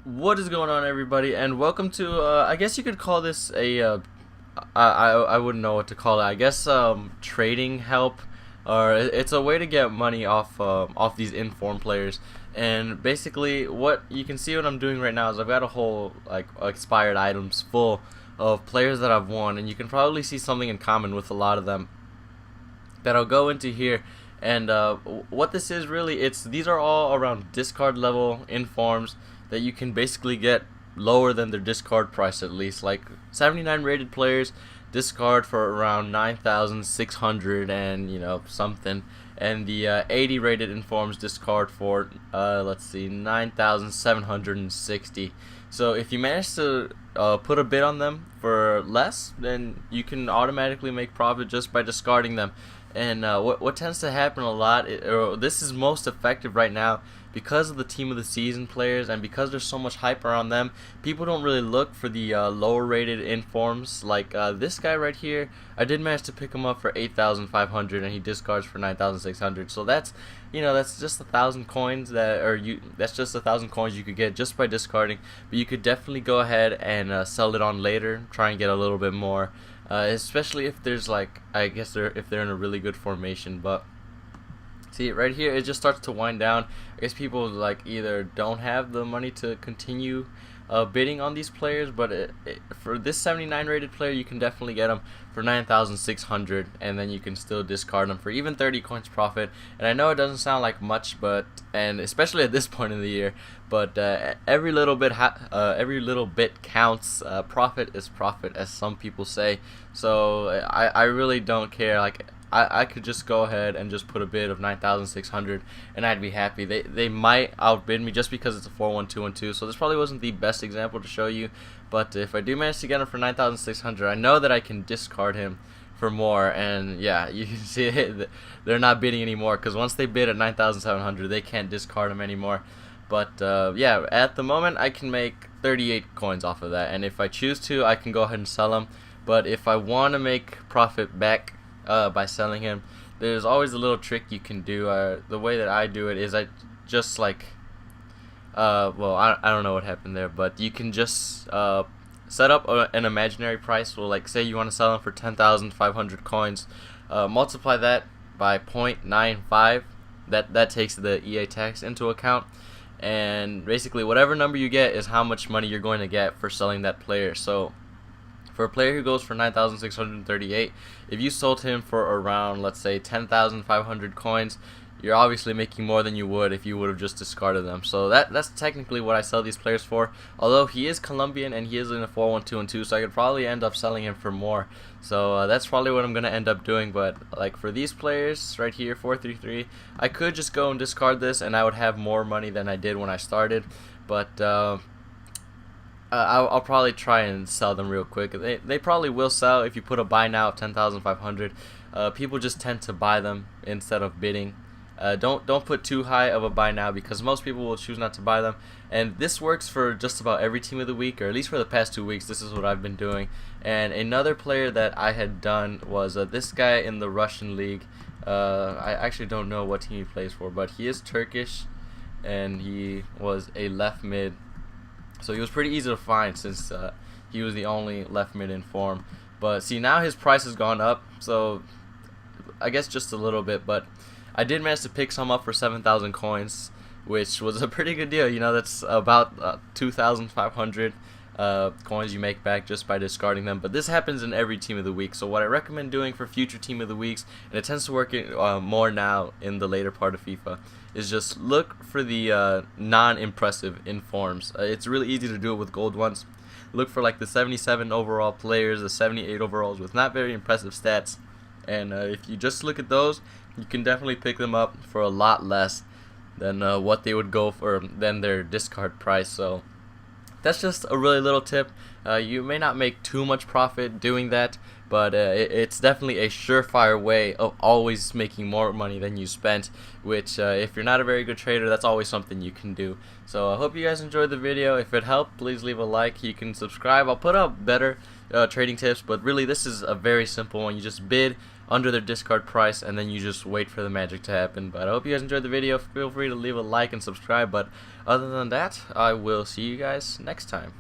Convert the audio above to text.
What is going on, everybody, and welcome to I guess you could call this a I wouldn't know what to call it. I guess trading help, or it's a way to get money off these informed players. And basically, what you can see what I'm doing right now is I've got a whole like expired items full of players that I've won, and you can probably see something in common with a lot of them that I'll go into here. And what this is really, it's these are all around discard level informs that you can basically get lower than their discard price at least. Like 79 rated players discard for around 9,600 and something, and the 80 rated informs discard for let's see 9,760. So if you manage to put a bid on them for less, then you can automatically make profit just by discarding them. And what tends to happen a lot, or this is most effective right now, because of the team of the season players and because there's so much hype around them. People don't really look for the lower rated informs. Like this guy right here, I did manage to pick him up for 8,500 and he discards for 9,600. So that's just 1,000 coins that's just 1,000 coins you could get just by discarding. But you could definitely go ahead and sell it on later, try and get a little bit more. Especially if there's if they're in a really good formation. But see right here, it just starts to wind down. I guess people either don't have the money to continue bidding on these players, but for this 79 rated player, you can definitely get them for 9,600, and then you can still discard them for even 30 coins profit. And I know it doesn't sound like much, and especially at this point in the year, but every little bit counts. Profit is profit, as some people say. So I really don't care. I could just go ahead and just put a bid of 9,600 and I'd be happy. They might outbid me just because it's a 4-1-2-1-2, so this probably wasn't the best example to show you. But if I do manage to get him for 9,600, I know that I can discard him for more. And yeah, you can see it, they're not bidding anymore, because once they bid at 9,700, they can't discard him anymore. But yeah, at the moment I can make 38 coins off of that, and if I choose to, I can go ahead and sell him. But if I want to make profit back by selling him, there's always a little trick you can do. The way that I do it is I just well, I don't know what happened there, but you can just set up an imaginary price. Well, say you want to sell him for 10,500 coins, multiply that by 0.95. That takes the EA tax into account, and basically whatever number you get is how much money you're going to get for selling that player. So for a player who goes for 9,638, if you sold him for around, let's say, 10,500 coins, you're obviously making more than you would if you would have just discarded them. So that's technically what I sell these players for. Although he is Colombian and he is in a 4-1-2-2, so I could probably end up selling him for more. So that's probably what I'm going to end up doing. But for these players right here, 433, I could just go and discard this and I would have more money than I did when I started. But I'll probably try and sell them real quick. They probably will sell if you put a buy now of 10,500. People just tend to buy them instead of bidding. Don't put too high of a buy now, because most people will choose not to buy them. And this works for just about every team of the week, or at least for the past 2 weeks. This is what I've been doing. And another player that I had done was this guy in the Russian league. I actually don't know what team he plays for, but he is Turkish, and he was a left mid. So he was pretty easy to find since he was the only left mid in form. But see, now his price has gone up, so I guess just a little bit. But I did manage to pick some up for 7,000 coins, which was a pretty good deal. That's about 2,500 coins you make back just by discarding them. But this happens in every team of the week. So what I recommend doing for future team of the weeks, and it tends to work more now in the later part of FIFA, is just look for the non-impressive informs. It's really easy to do it with gold ones. Look for the 77 overall players, the 78 overalls with not very impressive stats, and if you just look at those, you can definitely pick them up for a lot less than what they would go for than their discard price. So that's just a really little tip. You may not make too much profit doing that, but it's definitely a surefire way of always making more money than you spent, which if you're not a very good trader, that's always something you can do. So I hope you guys enjoyed the video. If it helped, please leave a like. You can subscribe. I'll put up better trading tips, but really this is a very simple one. You just bid under their discard price, and then you just wait for the magic to happen. But I hope you guys enjoyed the video. Feel free to leave a like and subscribe. But other than that, I will see you guys next time.